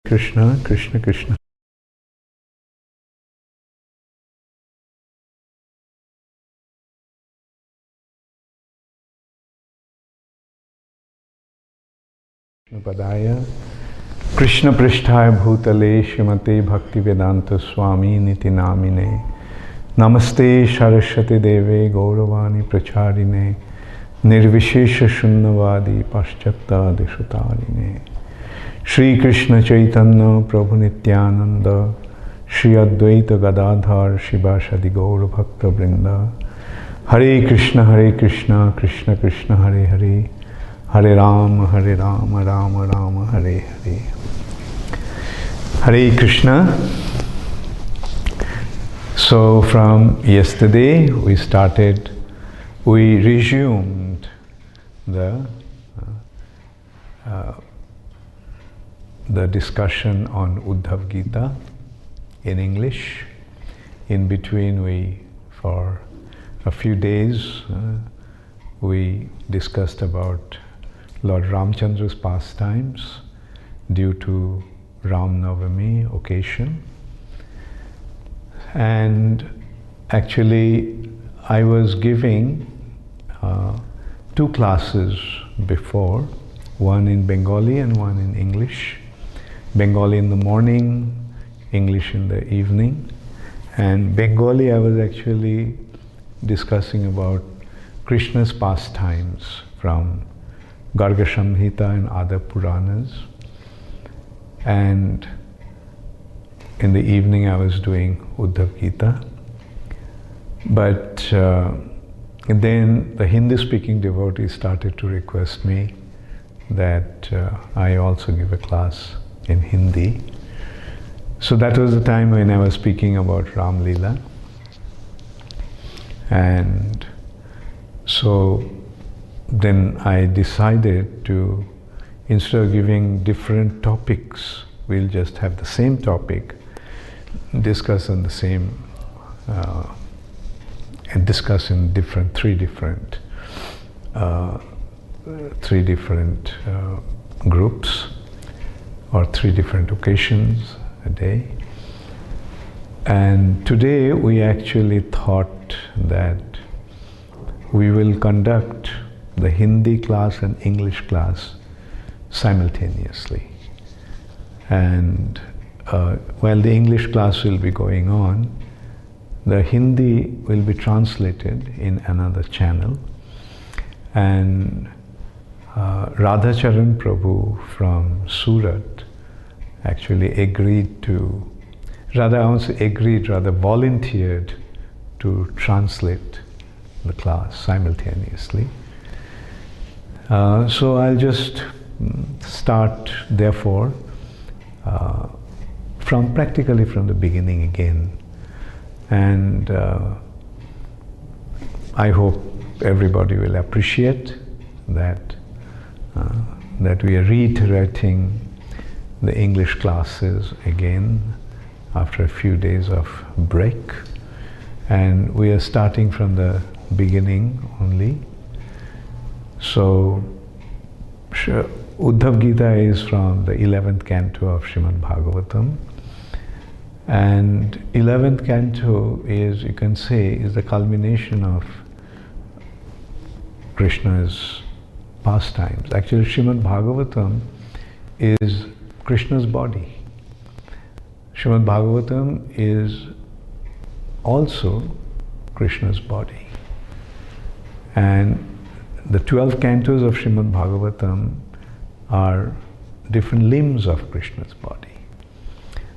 Krishna, Krishna Krishna. Padaya Krishna Pristhaya Bhutale Shrimate Bhakti Vedanta Swami Niti Namine Namaste Saraswati Deve Gauravani Pracharine Nirvishesha Shunnavadi Paschata Deshutarine Shri Krishna Chaitanya Prabhu Nityananda Shri Advaita Gadadhar Shivasadi Gaura Bhakta Vrinda Hare Krishna, Krishna Krishna Hare Hare Hare Rama, Rama Rama, Hare Hare. Hare Krishna. So from yesterday we resumed the discussion on Uddhava Gita in English. In between for a few days, we discussed about Lord Ramchandra's pastimes due to Ram Navami occasion. And actually I was giving 2 classes before, one in Bengali and one in English. Bengali in the morning, English in the evening. And Bengali I was actually discussing about Krishna's pastimes from Garga Samhita and other Puranas. And in the evening I was doing Uddhava Gita. But then the Hindi-speaking devotees started to request me that I also give a class in Hindi. So that was the time when I was speaking about Ram Leela. And so then I decided to, instead of giving different topics, we'll just have the same topic, discuss on the same, and discuss in three different groups or 3 different occasions a day. And today we actually thought that we will conduct the Hindi class and English class simultaneously. And while the English class will be going on, the Hindi will be translated in another channel. And Radhacharan Prabhu from Surat actually volunteered to translate the class simultaneously. So I'll just start, therefore, practically from the beginning again. And I hope everybody will appreciate that we are reiterating the English classes again after a few days of break. And we are starting from the beginning only. So Uddhava Gita is from the 11th canto of Srimad Bhagavatam. And 11th canto is, you can say, is the culmination of Krishna's pastimes. Actually, Srimad Bhagavatam is Krishna's body. Srimad Bhagavatam is also Krishna's body. And the 12 cantos of Srimad Bhagavatam are different limbs of Krishna's body.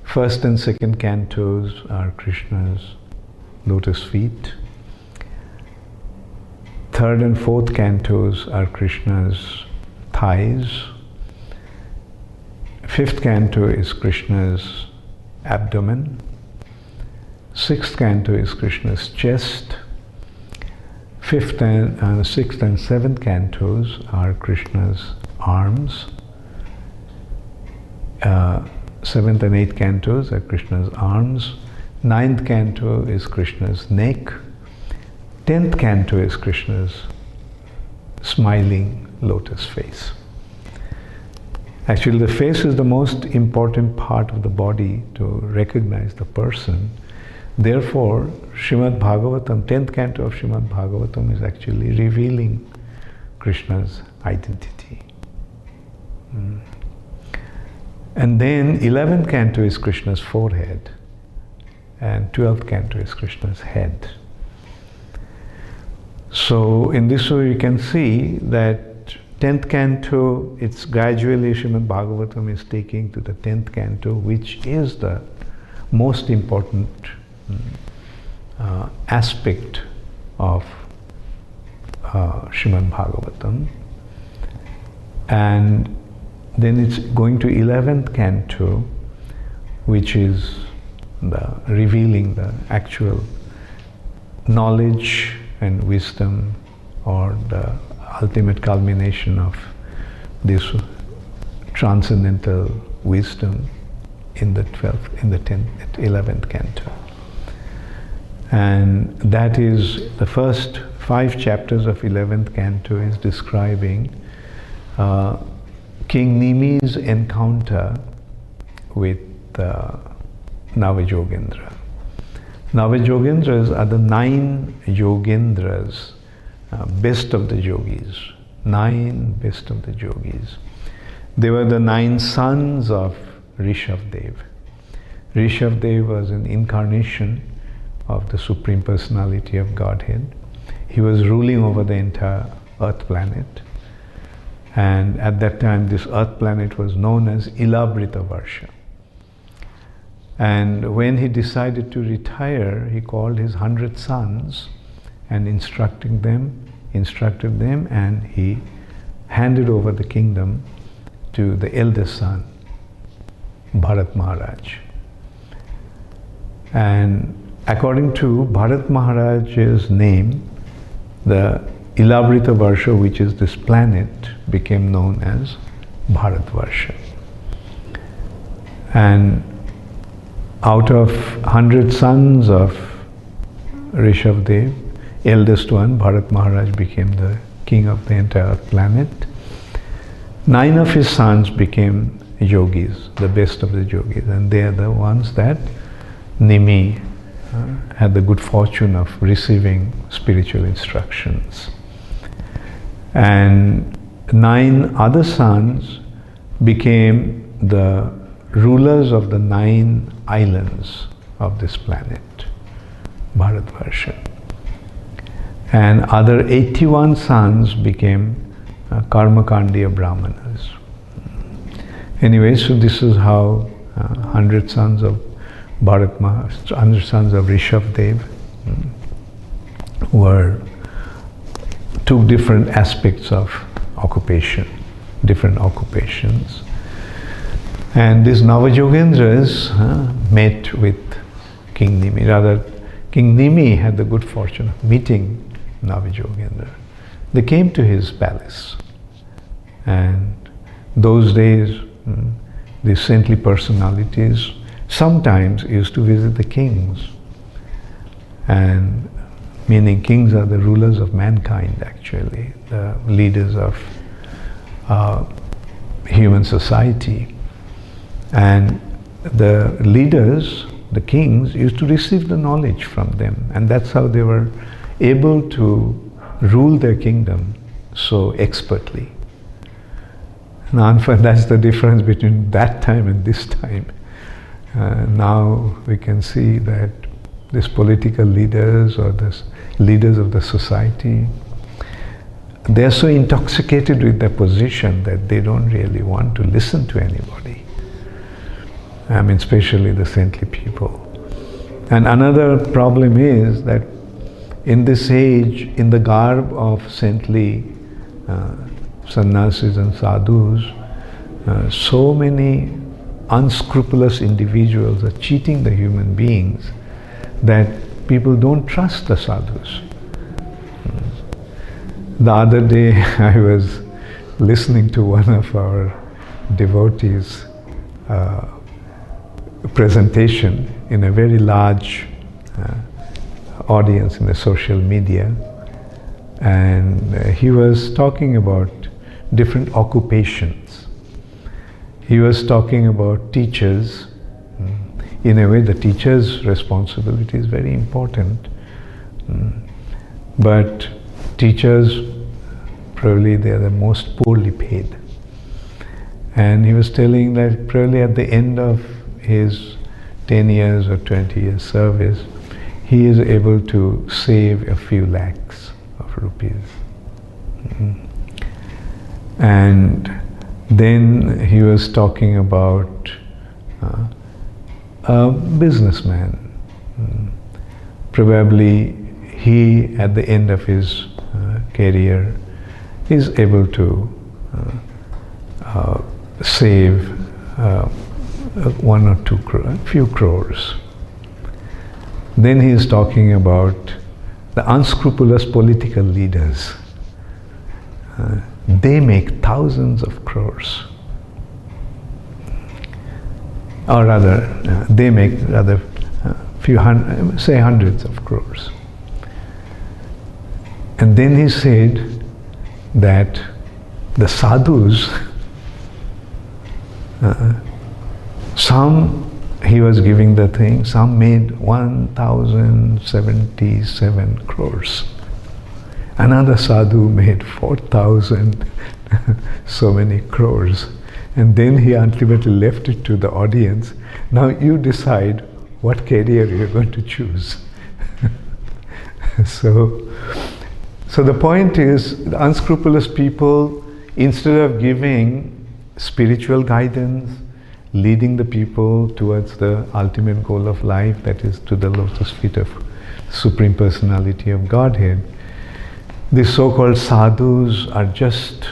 First and second cantos are Krishna's lotus feet. Third and fourth cantos are Krishna's thighs. Fifth canto is Krishna's abdomen. Sixth canto is Krishna's chest. Sixth and seventh cantos are Krishna's arms. Seventh and eighth cantos are Krishna's arms. Ninth canto is Krishna's neck. 10th canto is Krishna's smiling lotus face. Actually, the face is the most important part of the body to recognize the person. Therefore, Srimad Bhagavatam, 10th canto of Srimad Bhagavatam is actually revealing Krishna's identity. And then 11th canto is Krishna's forehead, and 12th canto is Krishna's head. So in this way you can see that 10th canto, it's gradually Srimad Bhagavatam is taking to the 10th canto, which is the most important aspect of Srimad Bhagavatam. And then it's going to 11th canto, which is revealing the actual knowledge and wisdom, or the ultimate culmination of this transcendental wisdom in the 11th canto. And that is the first 5 chapters of 11th canto is describing King Nimi's encounter with Navajogendra. Navajogendras are the 9 yogendras, best of the yogis. 9 best of the yogis. They were the 9 sons of Rishabdev. Rishabdev was an incarnation of the Supreme Personality of Godhead. He was ruling over the entire Earth planet. And at that time, this Earth planet was known as Ilabrita Varsha. And when he decided to retire, he called his 100 sons and instructed them, and he handed over the kingdom to the eldest son, Bharat Maharaj. And according to Bharat Maharaj's name, the Ilabrita Varsha, which is this planet, became known as Bharat Varsha. And out of 100 sons of Rishabdev, eldest one, Bharat Maharaj, became the king of the entire planet. 9 of his sons became yogis, the best of the yogis, and they are the ones that Nimi had the good fortune of receiving spiritual instructions. And 9 other sons became the rulers of the 9 islands of this planet, Bharatvarsha. And other 81 sons became Karmakandiya Brahmanas. Anyway, so this is how 100 sons of 100 sons of Rishabdev took different aspects of occupation, different occupations. And these Navajogendras met with King Nimi. Rather, King Nimi had the good fortune of meeting Navajogendra. They came to his palace. And those days, these saintly personalities sometimes used to visit the kings. And meaning kings are the rulers of mankind, actually, the leaders of human society. And the leaders, the kings, used to receive the knowledge from them, and that's how they were able to rule their kingdom so expertly. Now, that's the difference between that time and this time. Now we can see that these political leaders or the leaders of the society, they're so intoxicated with their position that they don't really want to listen to anybody. I mean, especially the saintly people. And another problem is that in this age, in the garb of saintly sannyasis and sadhus, so many unscrupulous individuals are cheating the human beings that people don't trust the sadhus. The other day I was listening to one of our devotees' presentation in a very large audience in the social media, and he was talking about different occupations. he was talking about teachers. In a way, the teacher's responsibility is very important. But teachers, probably they are the most poorly paid. And he was telling that probably at the end of his 10 years or 20 years service, he is able to save a few lakhs of rupees. And then he was talking about a businessman. Probably he, at the end of his career, is able to save 1 or 2 a few crores. Then he is talking about the unscrupulous political leaders. They make thousands of crores. Or rather, they make rather few hundred, say hundreds of crores. And then he said that the sadhus, some, he was giving the thing, some made 1,077 crores. Another sadhu made 4,000 so many crores. And then he ultimately left it to the audience. Now you decide what career you're going to choose. So the point is, the unscrupulous people, instead of giving spiritual guidance, leading the people towards the ultimate goal of life, that is to the lotus feet of Supreme Personality of Godhead, these so-called sadhus are just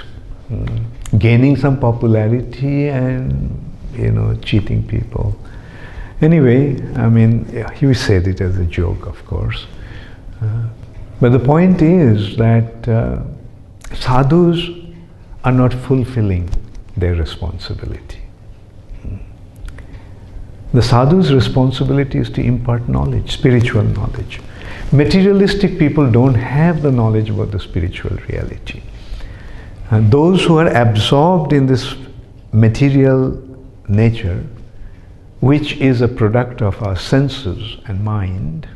gaining some popularity and, cheating people. Anyway, I mean, he said it as a joke, of course. But the point is that sadhus are not fulfilling their responsibility. The sadhu's responsibility is to impart knowledge, spiritual knowledge. Materialistic people don't have the knowledge about the spiritual reality. And those who are absorbed in this material nature, which is a product of our senses and mind,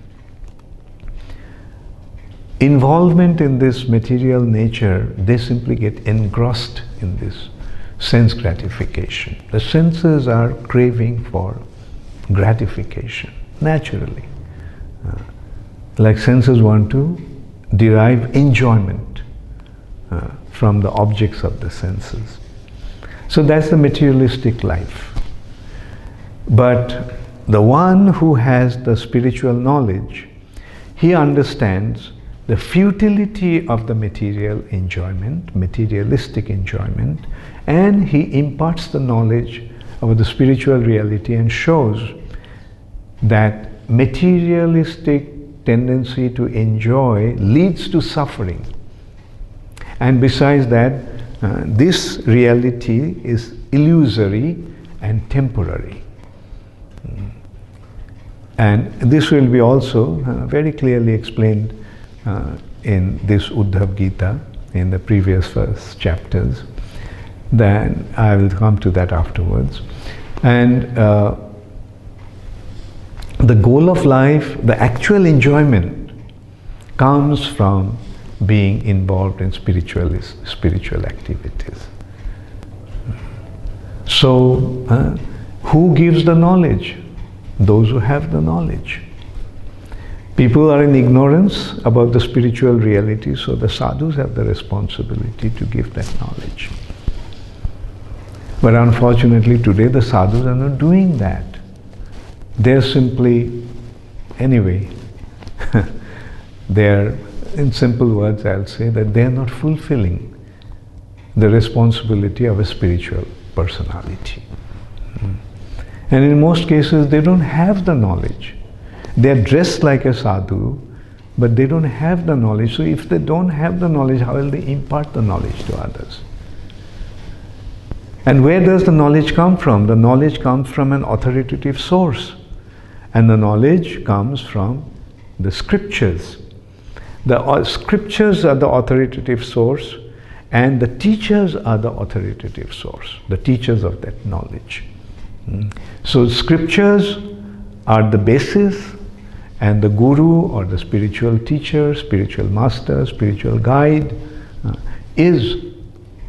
involvement in this material nature, they simply get engrossed in this sense gratification. The senses are craving for gratification, naturally. Like senses want to derive enjoyment from the objects of the senses. So that's the materialistic life. But the one who has the spiritual knowledge, he understands the futility of the material enjoyment, materialistic enjoyment, and he imparts the knowledge of the spiritual reality and shows that materialistic tendency to enjoy leads to suffering. And besides that, this reality is illusory and temporary. And this will be also very clearly explained in this Uddhava Gita, in the previous first chapters. Then I will come to that afterwards. And the goal of life, the actual enjoyment, comes from being involved in spiritual activities. So, who gives the knowledge? Those who have the knowledge. People are in ignorance about the spiritual reality, so the sadhus have the responsibility to give that knowledge. But unfortunately today the sadhus are not doing that. They're simply, anyway, they're, in simple words I'll say that they're not fulfilling the responsibility of a spiritual personality. And in most cases they don't have the knowledge. They're dressed like a sadhu, but they don't have the knowledge. So if they don't have the knowledge, how will they impart the knowledge to others? And where does the knowledge come from? The knowledge comes from an authoritative source. And the knowledge comes from the scriptures. The scriptures are the authoritative source, And the teachers are the authoritative source, the teachers of that knowledge. So scriptures are the basis, and the guru or the spiritual teacher, spiritual master, spiritual guide is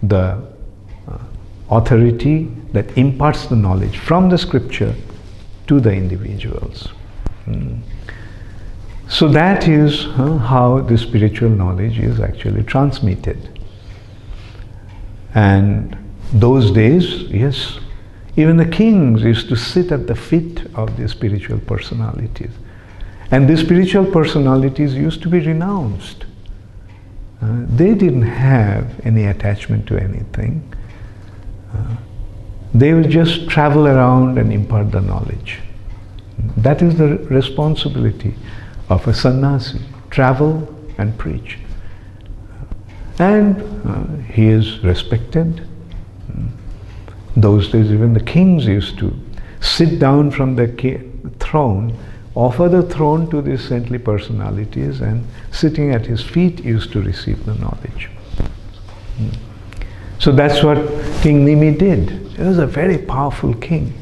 the authority that imparts the knowledge from the scripture to the individuals. So that is how the spiritual knowledge is actually transmitted. And those days, yes, even the kings used to sit at the feet of the spiritual personalities. And the spiritual personalities used to be renounced. They didn't have any attachment to anything. They will just travel around and impart the knowledge. That is the responsibility of a sannyasi, travel and preach. And he is respected. Those days even the kings used to sit down from the throne, offer the throne to these saintly personalities, and sitting at his feet used to receive the knowledge. So that's what King Nimi did. He was a very powerful king.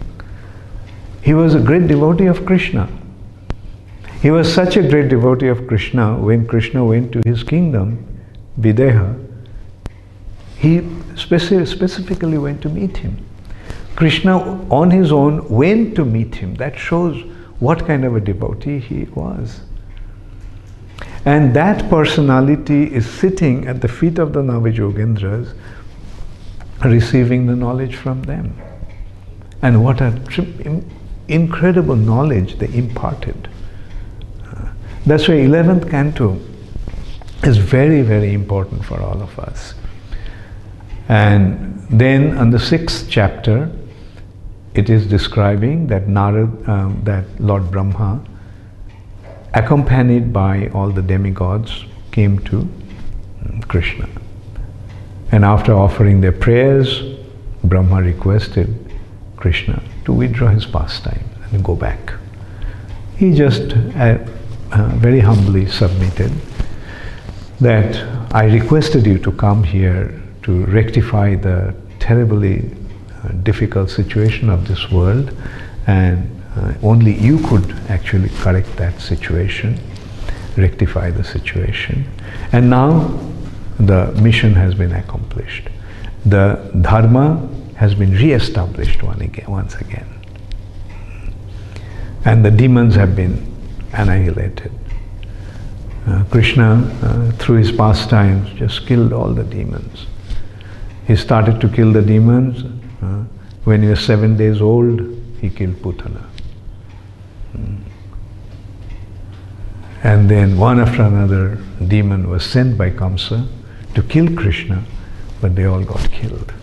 He was a great devotee of Krishna. He was such a great devotee of Krishna, when Krishna went to his kingdom, Videha, he specifically went to meet him. Krishna on his own went to meet him. That shows what kind of a devotee he was. And that personality is sitting at the feet of the Navajogendras, receiving the knowledge from them. And what an incredible knowledge they imparted. That's why 11th canto is very, very important for all of us. And then on the 6th chapter, it is describing that that Lord Brahma, accompanied by all the demigods, came to Krishna. And after offering their prayers, Brahma requested Krishna to withdraw his pastime and go back. He just very humbly submitted that I requested you to come here to rectify the terribly difficult situation of this world, and only you could actually correct that situation, rectify the situation. And now the mission has been accomplished. The dharma has been re-established once again. And the demons have been annihilated. Krishna, through his pastimes, just killed all the demons. He started to kill the demons. When he was 7 days old, he killed Putana. And then one after another demon was sent by Kamsa to kill Krishna, but they all got killed.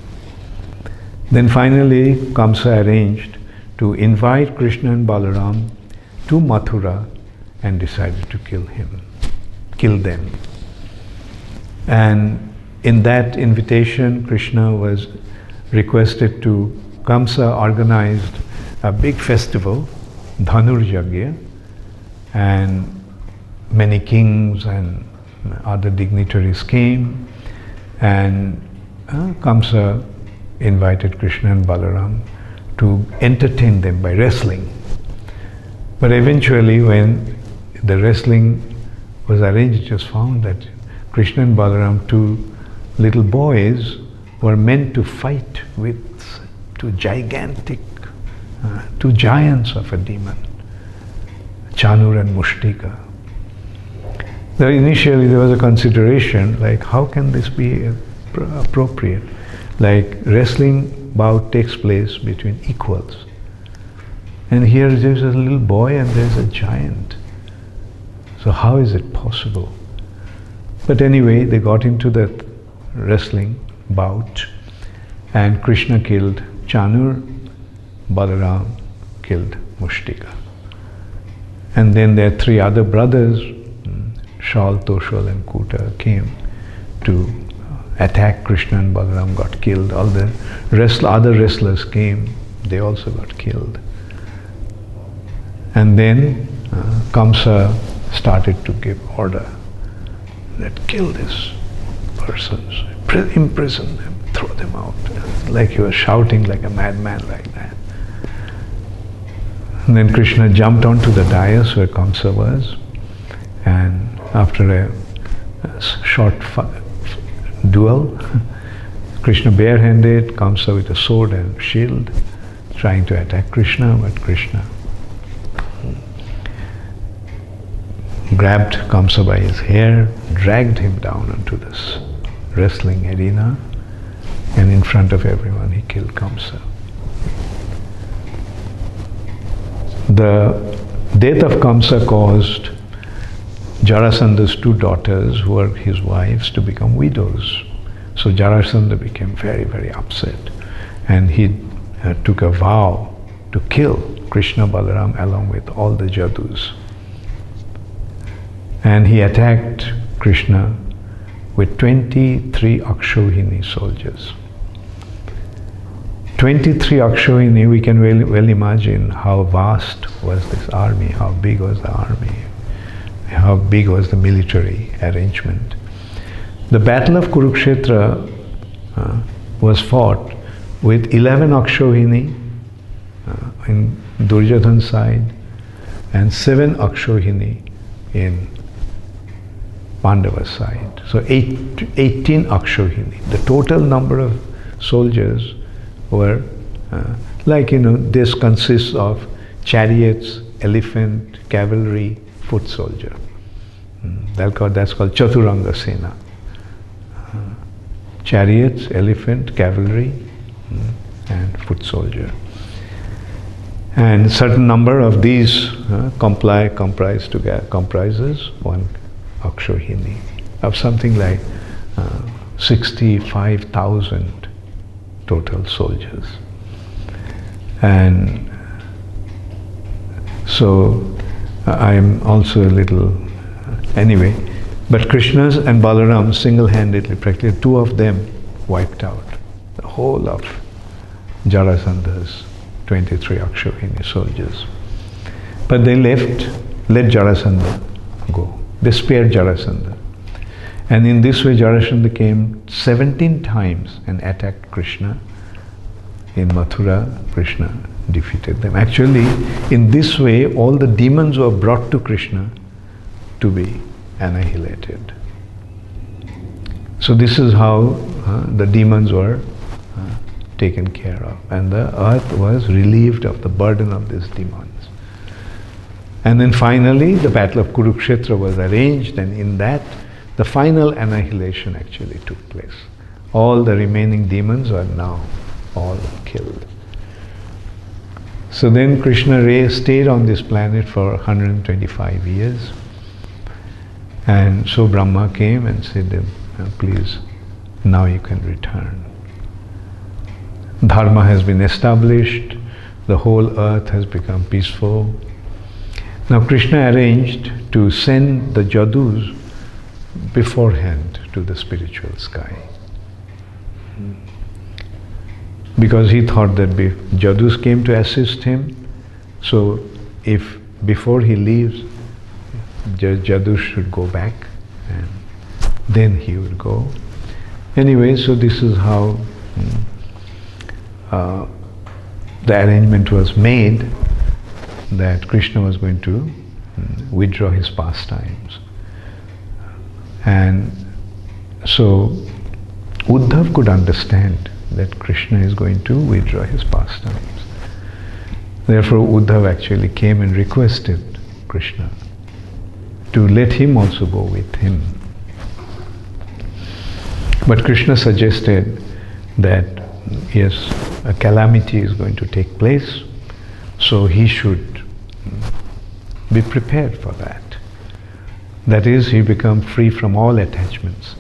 Then finally Kamsa arranged to invite Krishna and Balaram to Mathura and decided to kill them. And in that invitation, Krishna was requested to, Kamsa organized a big festival, Dhanur Yagya, and many kings and other dignitaries came, and Kamsa invited Krishna and Balaram to entertain them by wrestling. But eventually, when the wrestling was arranged, it was found that Krishna and Balaram, two little boys, were meant to fight with two gigantic, two giants of a demon, Chanur and Mushtika. Now, initially there was a consideration like, how can this be appropriate? Like, wrestling bout takes place between equals. And here there's a little boy and there's a giant. So how is it possible? But anyway, they got into that wrestling bout, and Krishna killed Chanur, Balaram killed Mushtika. And then their three other brothers, Shal, Toshal and Kuta, came to attack Krishna and Balaram, got killed. All the other wrestlers came, they also got killed. And then Kamsa started to give order that kill these persons, imprison them, throw them out. Like he was shouting like a madman like that. And then Krishna jumped onto the dais where Kamsa was, and after a short duel, Krishna barehanded, Kamsa with a sword and shield, trying to attack Krishna, but Krishna grabbed Kamsa by his hair, dragged him down onto this wrestling arena, and in front of everyone he killed Kamsa. The death of Kamsa caused Jarasandha's two daughters, who were his wives, to become widows. So Jarasandha became very, very upset, and he took a vow to kill Krishna Balaram along with all the Jadus. And he attacked Krishna with 23 Akshohini soldiers. 23 Akshohini, we can well imagine how vast was this army, how big was the army, how big was the military arrangement. The Battle of Kurukshetra was fought with 11 Akshohini in Duryodhan's side and 7 Akshohini in Pandava's side. So 18 Akshohini. The total number of soldiers were this consists of chariots, elephant, cavalry, foot soldier. That's called Chaturanga Sena. Chariots, elephant, cavalry, and foot soldier. And certain number of these comprises one Akshohini of something like 65,000 total soldiers. And so I am also a little anyway, but Krishna's and Balaram single-handedly, practically two of them wiped out the whole of Jarasandha's 23 Akshohini soldiers. But they let Jarasandha go. They spared Jarasandha. And in this way Jarasandha came 17 times and attacked Krishna. In Mathura, Krishna defeated them. Actually, in this way, all the demons were brought to Krishna to be annihilated. So this is how the demons were taken care of, and the earth was relieved of the burden of these demons. And then finally the battle of Kurukshetra was arranged, and in that the final annihilation actually took place. All the remaining demons are now all killed. So then Krishna stayed on this planet for 125 years. And so Brahma came and said, please, now you can return. Dharma has been established, the whole earth has become peaceful. Now Krishna arranged to send the Jadus beforehand to the spiritual sky. Because he thought that Jadus came to assist him, so if before he leaves, Jadus should go back and then he would go. Anyway, so this is how the arrangement was made, that Krishna was going to withdraw his pastimes. And so Uddhava could understand that Krishna is going to withdraw his pastimes. Therefore Uddhava actually came and requested Krishna to let him also go with him. But Krishna suggested that yes, a calamity is going to take place, so he should be prepared for that. That is, he become free from all attachments.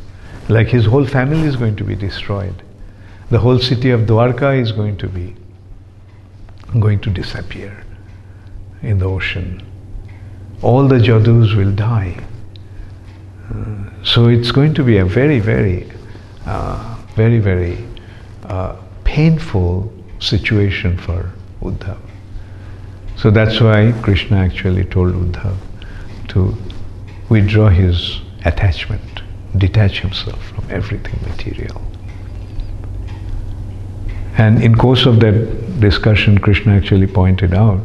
Like his whole family is going to be destroyed. The whole city of Dwarka is going to disappear in the ocean. All the Jadus will die. So it's going to be a very, very painful situation for Uddhava. So that's why Krishna actually told Uddhava to withdraw his attachment detach himself from everything material. And in course of that discussion, Krishna actually pointed out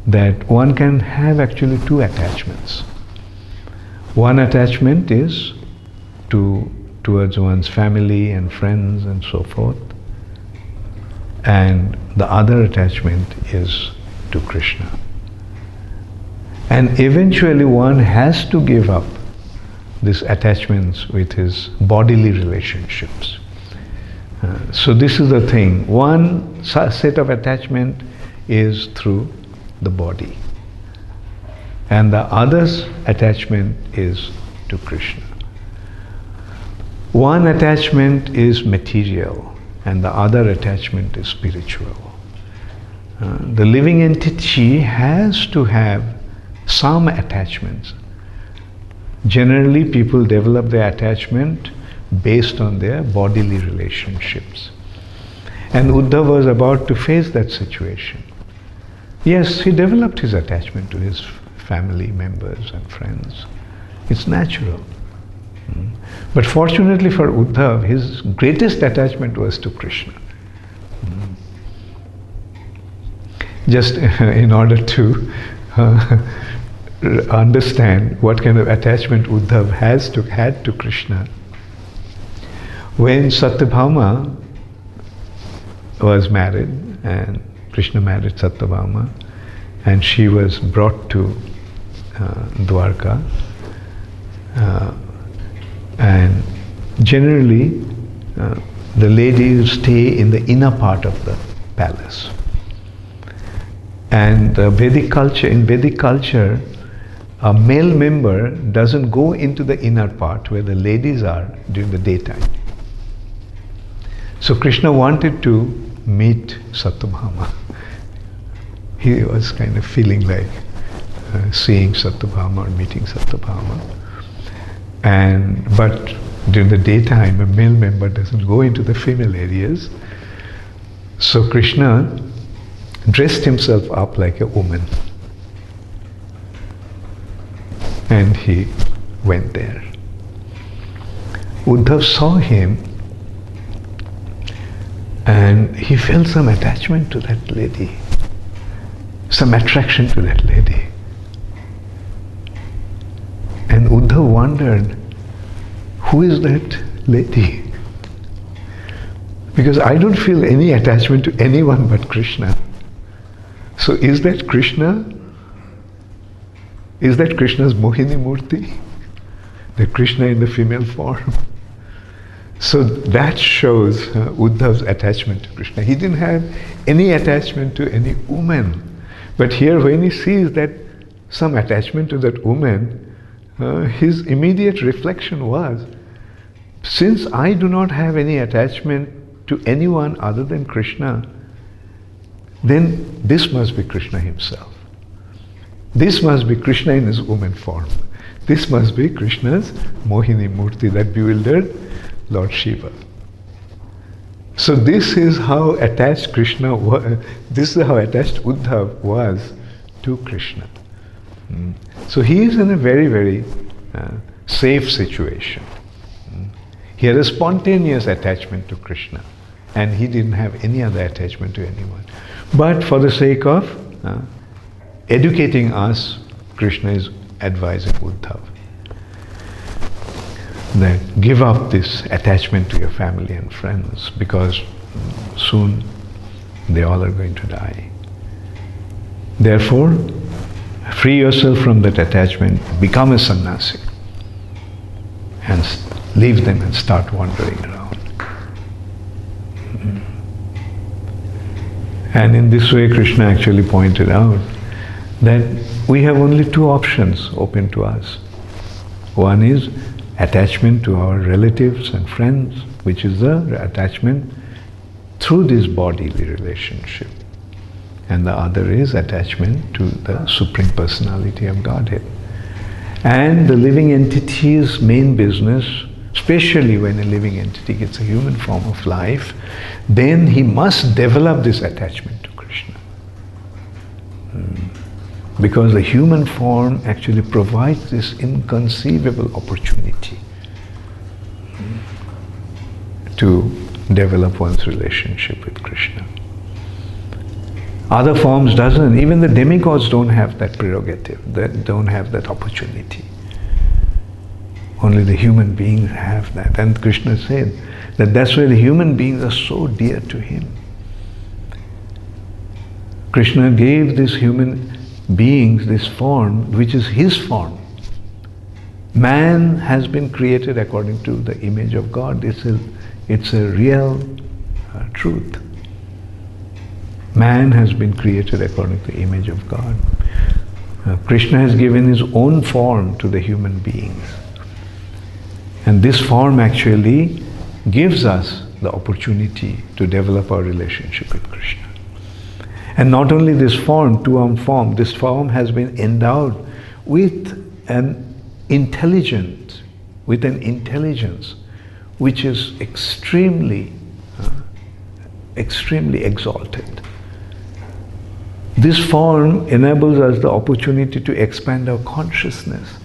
that one can have actually two attachments. One attachment is towards one's family and friends and so forth, and the other attachment is to Krishna. And eventually one has to give up these attachments with his bodily relationships. So this is the thing. One set of attachment is through the body, and the other's attachment is to Krishna. One attachment is material and the other attachment is spiritual. The living entity has to have some attachments. Generally, people develop their attachment based on their bodily relationships. And Uddhava was about to face that situation. Yes, he developed his attachment to his family members and friends. It's natural. But fortunately for Uddhava, his greatest attachment was to Krishna. Just in order to understand what kind of attachment Uddhava had to Krishna, when Satyabhama was married and Krishna married Satyabhama and she was brought to Dwarka, and generally the ladies stay in the inner part of the palace. And in Vedic culture, a male member doesn't go into the inner part where the ladies are during the daytime. So Krishna wanted to meet Satyabhama. He was kind of feeling like seeing Satyabhama or meeting Satyabhama. But during the daytime, a male member doesn't go into the female areas. So Krishna dressed himself up like a woman. And he went there. Uddhava saw him and he felt some attachment to that lady, some attraction to that lady. And Uddhava wondered, who is that lady? Because I don't feel any attachment to anyone but Krishna. So is that Krishna? Is that Krishna's Mohini Murti? The Krishna in the female form? So that shows Uddhava's attachment to Krishna. He didn't have any attachment to any woman. But here when he sees that some attachment to that woman, his immediate reflection was, since I do not have any attachment to anyone other than Krishna, then this must be Krishna himself. This must be Krishna in his woman form. This must be Krishna's Mohini Murti, that bewildered Lord Shiva. So this is how attached Krishna was. This is how attached Uddhava was to Krishna. So he is in a very, very safe situation. He had a spontaneous attachment to Krishna, and he didn't have any other attachment to anyone. But for the sake of educating us, Krishna is advising Uddhava that give up this attachment to your family and friends, because soon they all are going to die. Therefore, free yourself from that attachment, become a sannyasi, and leave them and start wandering around. And in this way, Krishna actually pointed out that we have only two options open to us. One is attachment to our relatives and friends, which is the attachment through this bodily relationship. And the other is attachment to the Supreme Personality of Godhead. And the living entity's main business, especially when a living entity gets a human form of life, then he must develop this attachment to Krishna. Because the human form actually provides this inconceivable opportunity to develop one's relationship with Krishna. Other forms doesn't. Even the demigods don't have that prerogative. They don't have that opportunity. Only the human beings have that. And Krishna said that that's why the human beings are so dear to him. Krishna gave these human beings this form, which is his form. Man has been created according to the image of God. It's a real truth. Man has been created according to the image of God. Krishna has given his own form to the human beings. And this form actually gives us the opportunity to develop our relationship with Krishna. And not only this form, two-arm form, this form has been endowed with an intelligence which is extremely exalted. This form enables us the opportunity to expand our consciousness.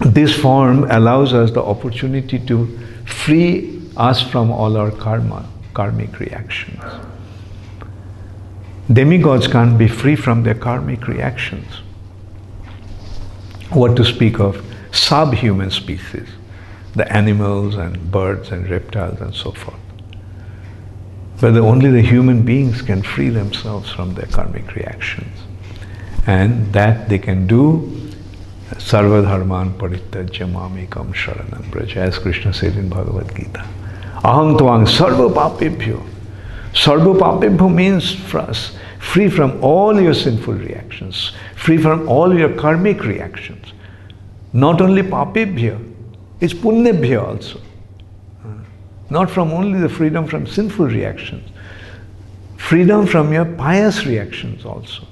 This form allows us the opportunity to free us from all our karmic reactions. Demigods can't be free from their karmic reactions. What to speak of subhuman species, the animals and birds and reptiles and so forth. But only the human beings can free themselves from their karmic reactions. And that they can do Sarva dharman parityajya mamekam sharanam braja, as Krishna said in Bhagavad Gita. Aham tvang sarva papebhyo. Sarva papebhyo means for us, free from all your sinful reactions, free from all your karmic reactions. Not only papebhyo, it's punyabhyo also. Not from only the freedom from sinful reactions, freedom from your pious reactions also.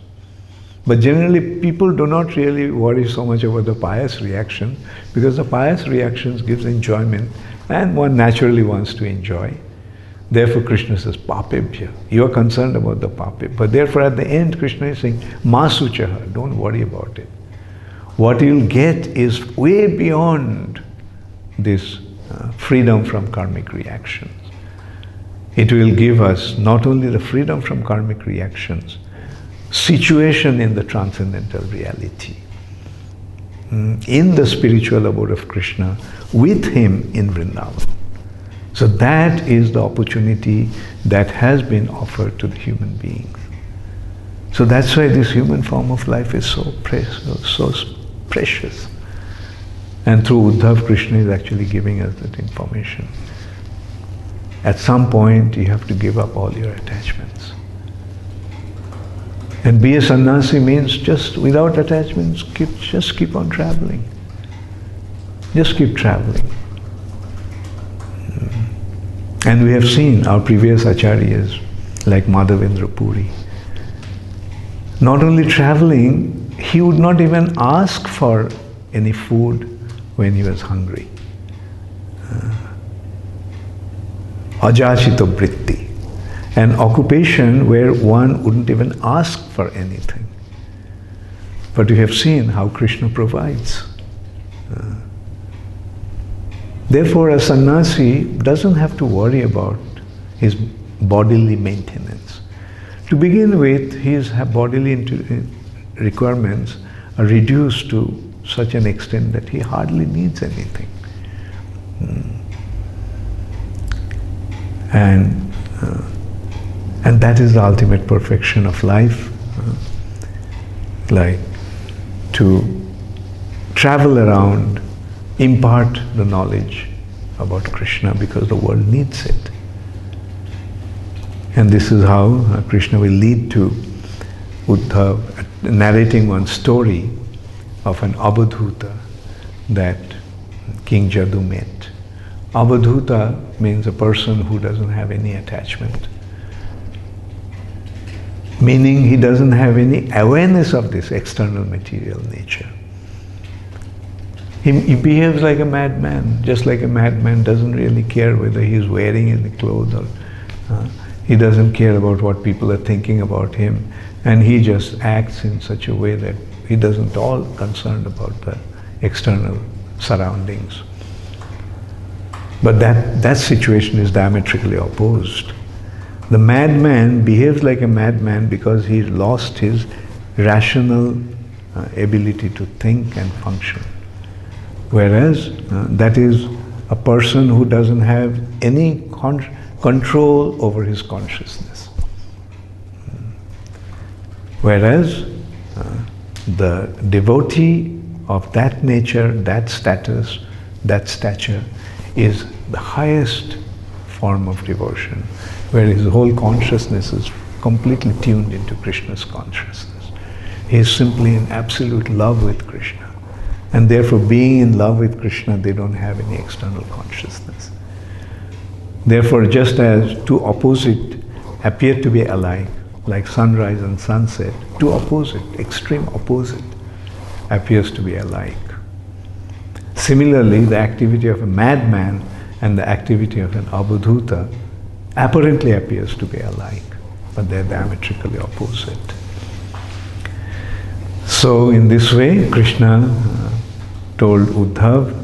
But generally people do not really worry so much about the pious reaction, because the pious reactions gives enjoyment and one naturally wants to enjoy. Therefore Krishna says papebhya. You are concerned about the papebhya. But therefore at the end Krishna is saying masuchaha, don't worry about it. What you'll get is way beyond this freedom from karmic reactions. It will give us not only the freedom from karmic reactions, situation in the transcendental reality, in the spiritual abode of Krishna, with him in Vrindavan. So that is the opportunity that has been offered to the human beings. So that's why this human form of life is so precious. And through Uddhava, Krishna is actually giving us that information. At some point, you have to give up all your attachments. And be a sannyasi means just without attachments, just keep on traveling. Just keep traveling. And we have seen our previous acharyas, like Madhavendra Puri. Not only traveling, he would not even ask for any food when he was hungry. Ajashito vritti, an occupation where one wouldn't even ask for anything. But you have seen how Krishna provides. Therefore, a sannyasi doesn't have to worry about his bodily maintenance. To begin with, his bodily requirements are reduced to such an extent that he hardly needs anything. And that is the ultimate perfection of life, like to travel around, impart the knowledge about Krishna, because the world needs it. And this is how Krishna will lead to Uddhava narrating one story of an Avadhuta that King Jadu met. Avadhuta means a person who doesn't have any attachment, meaning he doesn't have any awareness of this external material nature. He behaves like a madman, just like a madman doesn't really care whether he's wearing any clothes or he doesn't care about what people are thinking about him, and he just acts in such a way that he doesn't all concerned about the external surroundings. But that situation is diametrically opposed. The madman behaves like a madman because he lost his rational ability to think and function. Whereas that is a person who doesn't have any control over his consciousness. Whereas the devotee of that nature, that status, that stature is the highest form of devotion, where his whole consciousness is completely tuned into Krishna's consciousness. He is simply in absolute love with Krishna. And therefore, being in love with Krishna, they don't have any external consciousness. Therefore, just as two opposites appear to be alike, like sunrise and sunset, two opposite, extreme opposite, appears to be alike. Similarly, the activity of a madman and the activity of an abudhuta apparently appears to be alike, but they're diametrically opposite. So in this way, Krishna told Uddhava,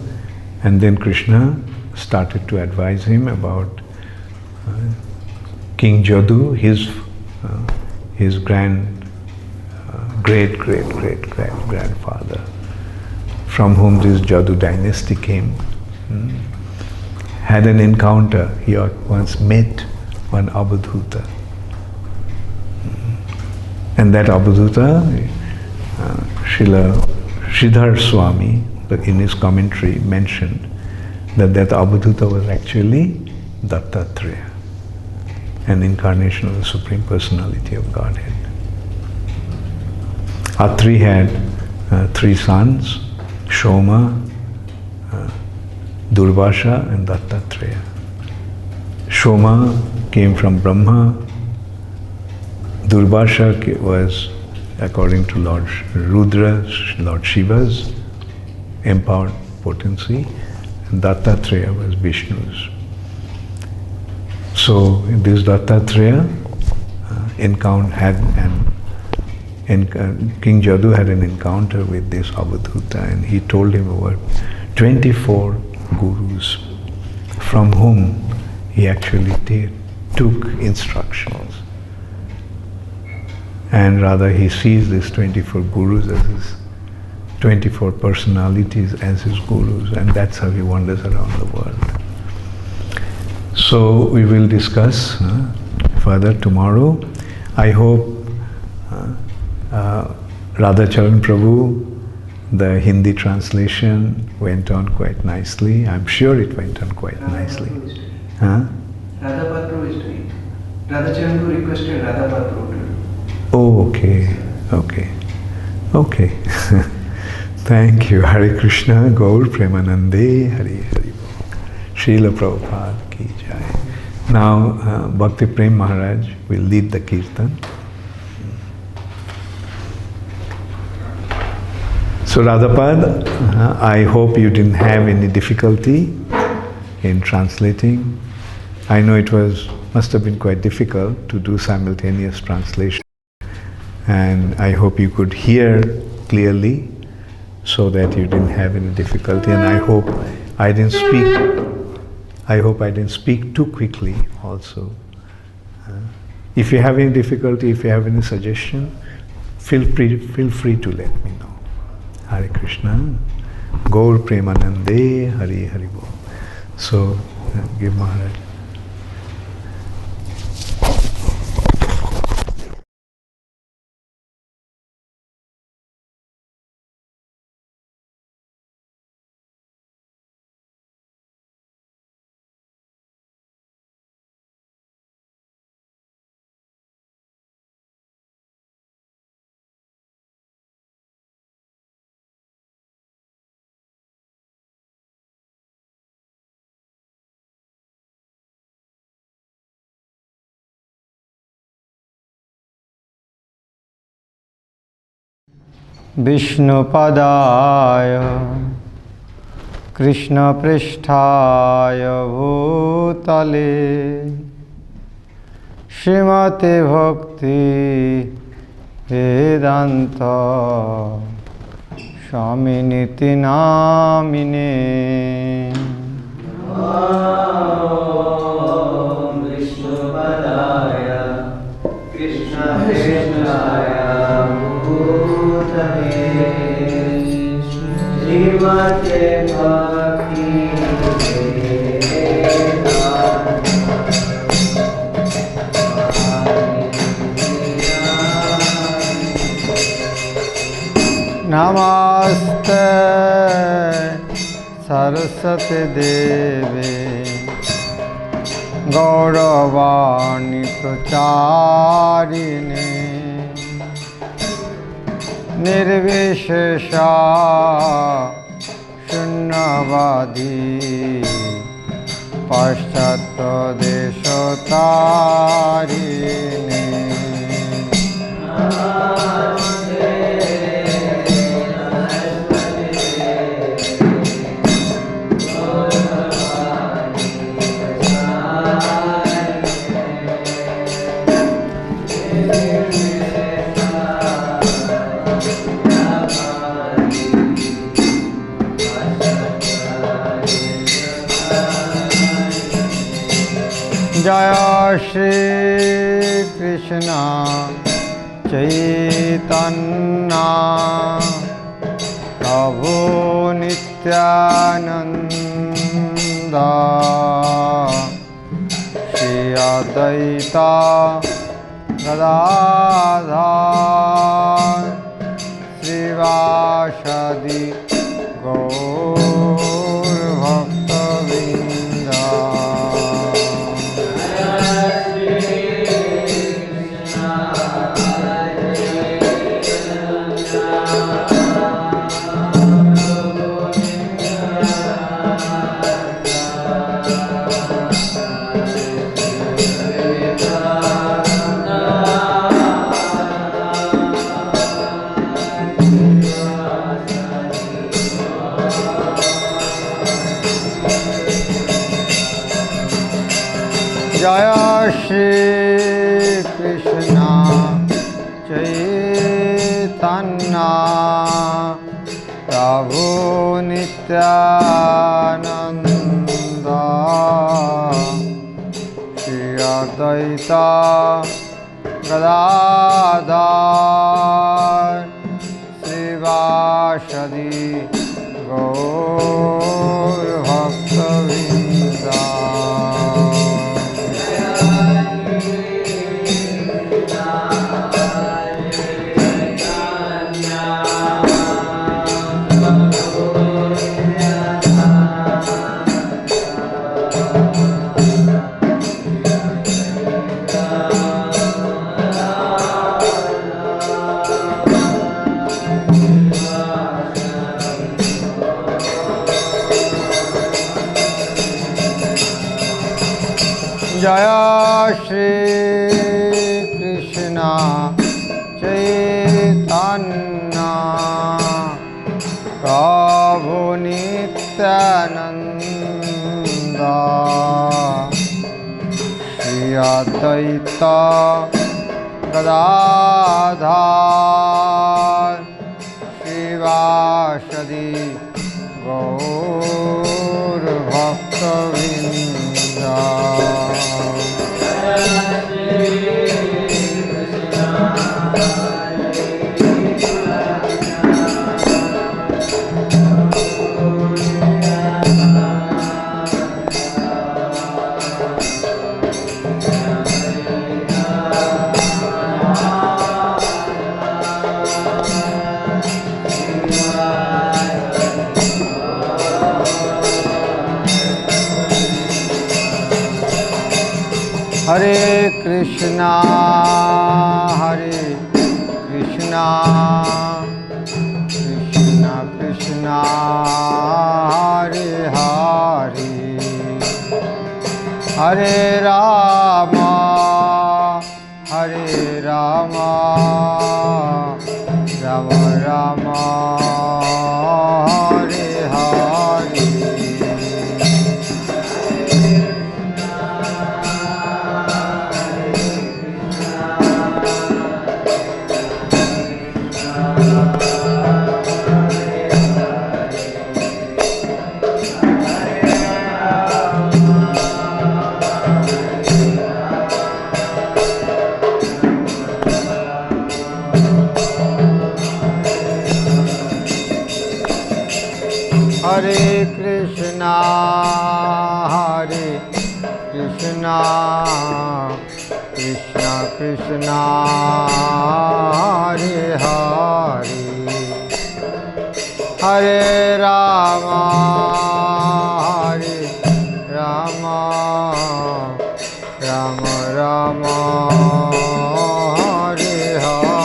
and then Krishna started to advise him about King Jadu, his great-great-great-great-grandfather, from whom this Jadu dynasty came, had an encounter. He once met one abudhuta. And that abudhuta, Srila Sridhar Swami, in his commentary, mentioned that abudhuta was actually Dattatreya, an incarnation of the Supreme Personality of Godhead. Atri had three sons, Shoma, Durvasha and Dattatreya. Shoma came from Brahma. Durvasha was, according to Lord Rudra, Lord Shiva's empowered potency, and Dattatreya was Vishnu's. So this Dattatreya King Jadu had an encounter with this abudhuta, and he told him about 24 gurus from whom he actually took instructions. And rather he sees these 24 gurus as his 24 personalities as his gurus, and that's how he wanders around the world. So we will discuss further tomorrow. I hope Radhacharan Prabhu, the Hindi translation went on quite nicely. I'm sure it went on quite nicely. Radhapat Prabhu is doing. Radhacharan Prabhu requested Radhapat Prabhu to do. Oh, okay. Thank you. Hare Krishna, Gaur Premanande, Hare Hare. Srila Prabhupada ki jai. Now, Bhakti Prem Maharaj will lead the kirtan. So Radhapad, I hope you didn't have any difficulty in translating. I know it must have been quite difficult to do simultaneous translation. And I hope you could hear clearly so that you didn't have any difficulty. And I hope I didn't speak too quickly also. If you have any difficulty, if you have any suggestion, feel free to let me know. Hare Krishna, Gaur Premanande, Hare Hare Bol. So, give Maharaj. विष्णुपदाय कृष्णपृष्ठाय भूतले श्रीमते भक्ति वेदांत स्वामिनिति नामिने Om Vishnupadaya Krishna Krishnaya Bhutale Srimate Bhakti Namaste Saraswati Devi Gauravani Pracharini Nirvishesha Shunyavadi Paschatya Deshotarini Jaya Shri Krishna Chaitanya Prabhu Nityananda Shri Advaita Gadadhar Srivasadi Gaur Bhaktavinda Jaya Shri Krishna Chaitanya Prabhu Nityananda Shri Advaita Gadadhar Srivasadi Gaur Bhaktavinda Jaya Shri Krishna Chaitanya Prabhu Nityananda Shri Advaita Gadadhar Srivasadi Gaur Bhaktavinda Hare Krishna Krishna Krishna Hare Hare Hare Rama Rama Rama Hare Hare Hare Krishna, Hare Krishna, Krishna Krishna, Hare Hare, Hare Rama, Hare Rama, Rama Rama, Hare Hare.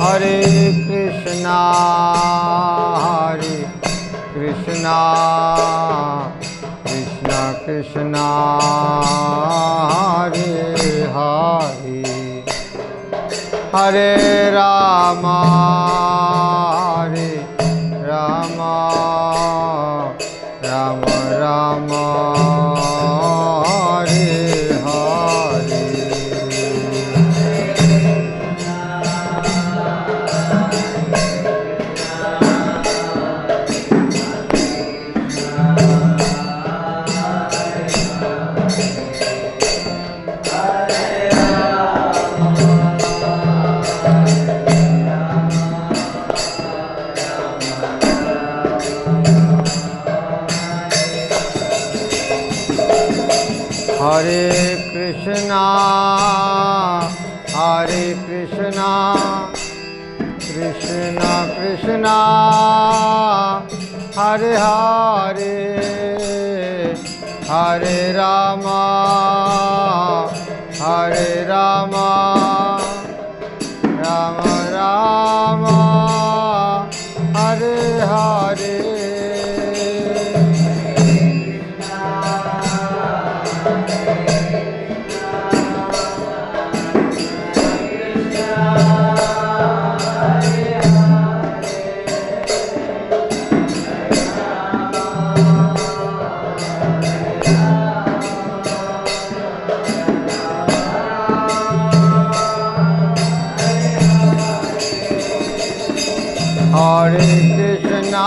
Hare Krishna, Hare Krishna, Krishna Krishna, Hare Hare, Hare Rama, Hare Rama, Rama Rama, Hare Hare. Hare Krishna, Hare Krishna, Krishna Krishna, Hare Hare, Hare Rama, Hare Rama, Rama Rama, Hare Hare. Hare Krishna,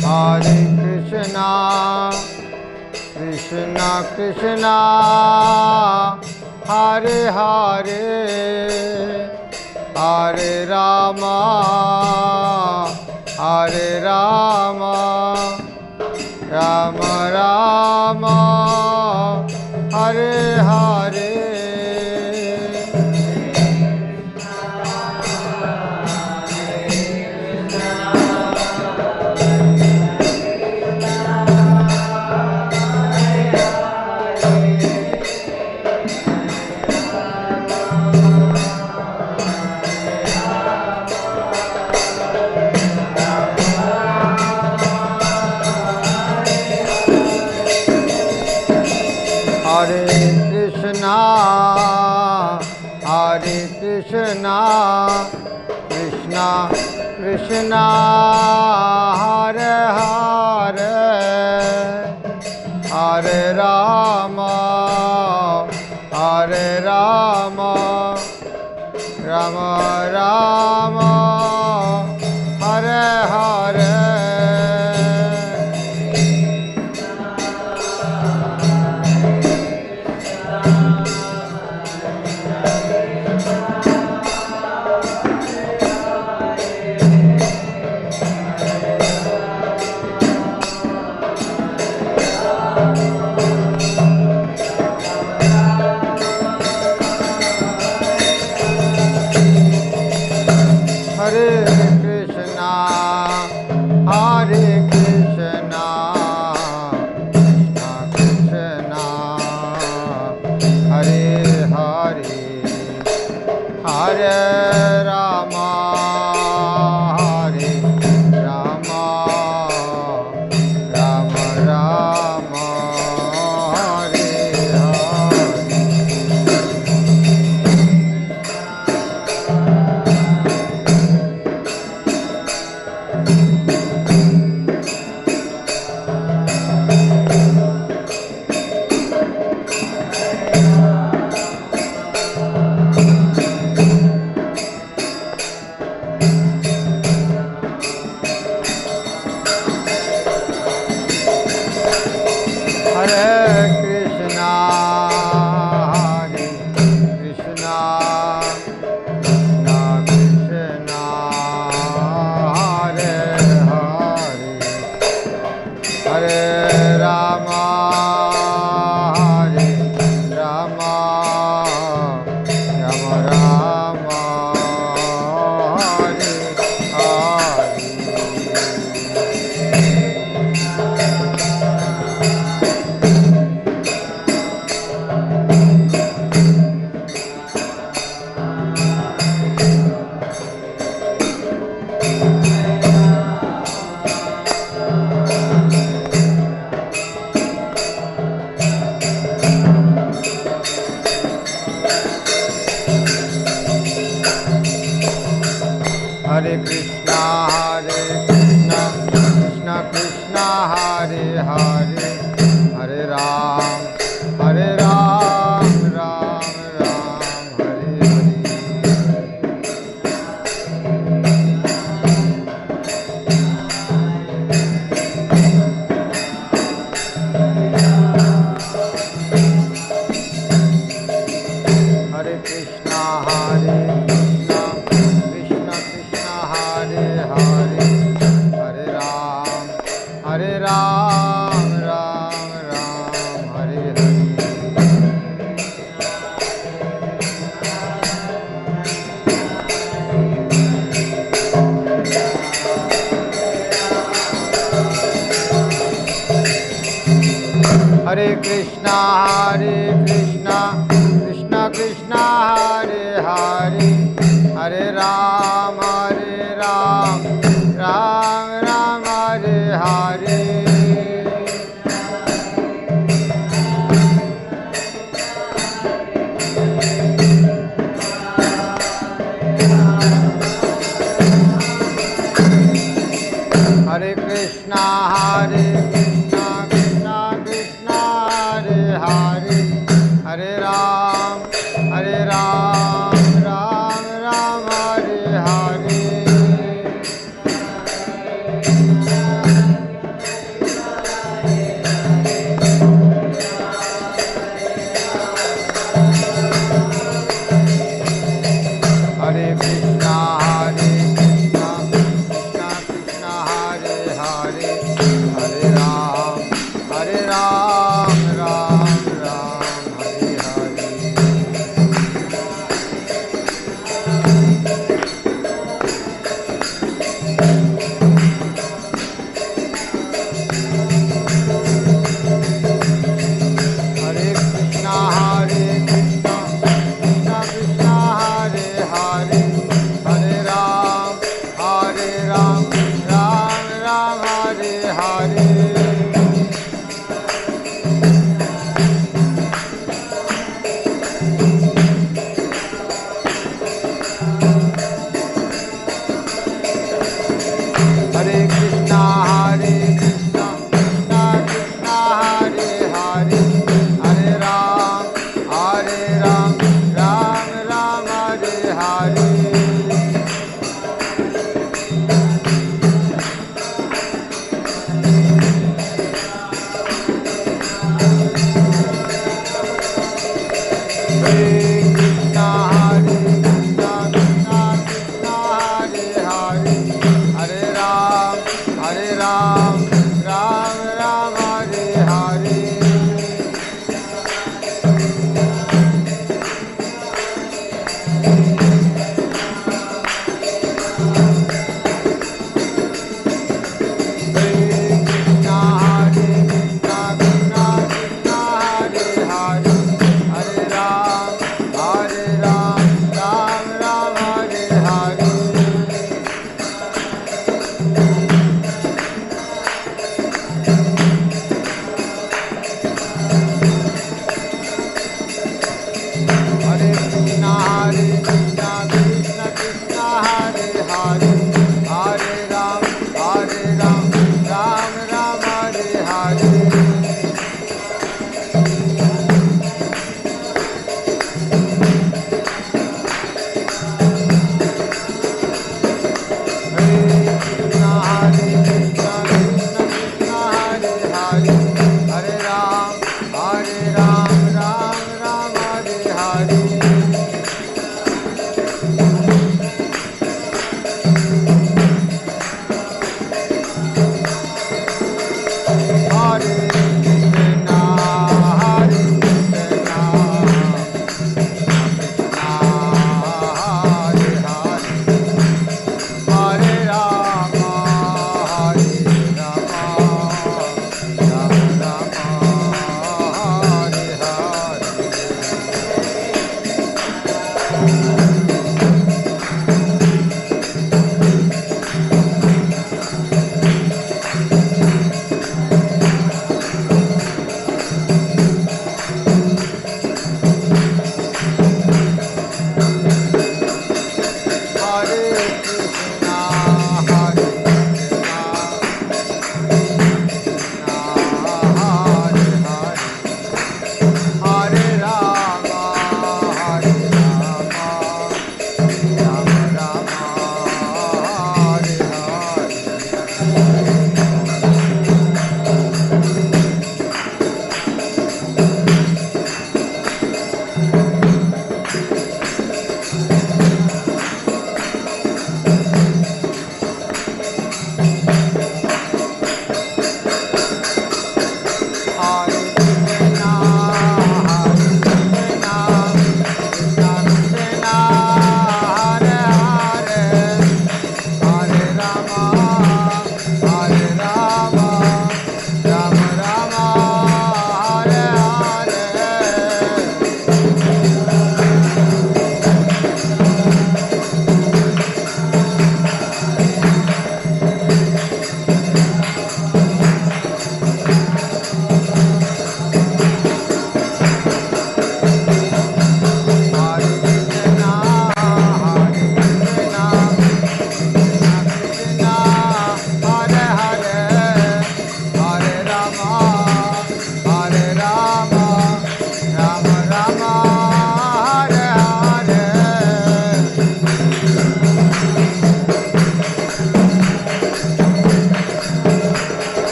Hare Krishna, Krishna Krishna, Hare Hare, Hare Rama, Hare Rama, Rama Rama, Hare Hare. Hare Krishna, Hare Krishna, Krishna Krishna, Hare Hare, Hare Rama, Hare Rama, Rama Rama, Hare Hare. Hare Krishna, Hare Krishna, Krishna Krishna, Hare Hare, Hare Rama, Hare Rama, Rama Rama, Hare Hare. Hare Krishna, Krishna Krishna, Hare Hare, Hare Ram, Ram Ram, Hare Hare. Hare Krishna, Krishna Krishna, Hare Hare, Hare Ram, Ram Ram, Hare Hare. Hare Krishna, Krishna Krishna, Hare Hare, Hare Ram, Ram Ram, Hare Hare. Hare Krishna, Krishna Krishna, Hare Hare, Hare Ram, Ram Ram, Hare Hare. Hare Krishna, Krishna Krishna, Hare Hare, Hare Ram, Ram Ram, Hare Hare. Hare Krishna, Krishna Krishna, Hare Hare, Hare Ram, Ram Ram, Hare Hare. Hare Krishna, Krishna Krishna, Hare Hare, Hare Ram, Ram Ram, Hare Hare. Hare Krishna, Krishna Krishna, Hare Hare, Hare Ram, Ram Ram, Hare Hare. Hare Rama.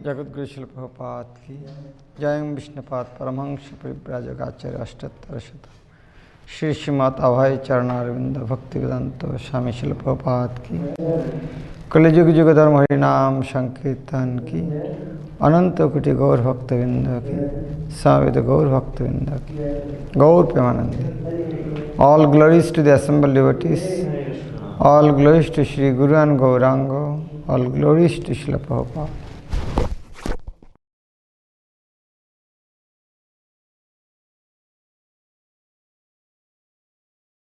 जगद्गुरु शिल प्रभुपाद की जय विष्णुपाद परमहंस परिव्राजकाचार्य अष्टोत्तर शत श्री श्रीमत अभय चरणारविंद भक्ति वेदांत स्वामी शिल प्रभुपाद की कलिजुग जुग धर्म हरिनाम संकीर्तन की अनंत कोटि गौर भक्तविंद की साविद गौर भक्तविंद की गौर प्रेमानंदी all glories to the assembled devotees, all glories to Shri Guru and Gauranga, all glories to Srila Prabhupada.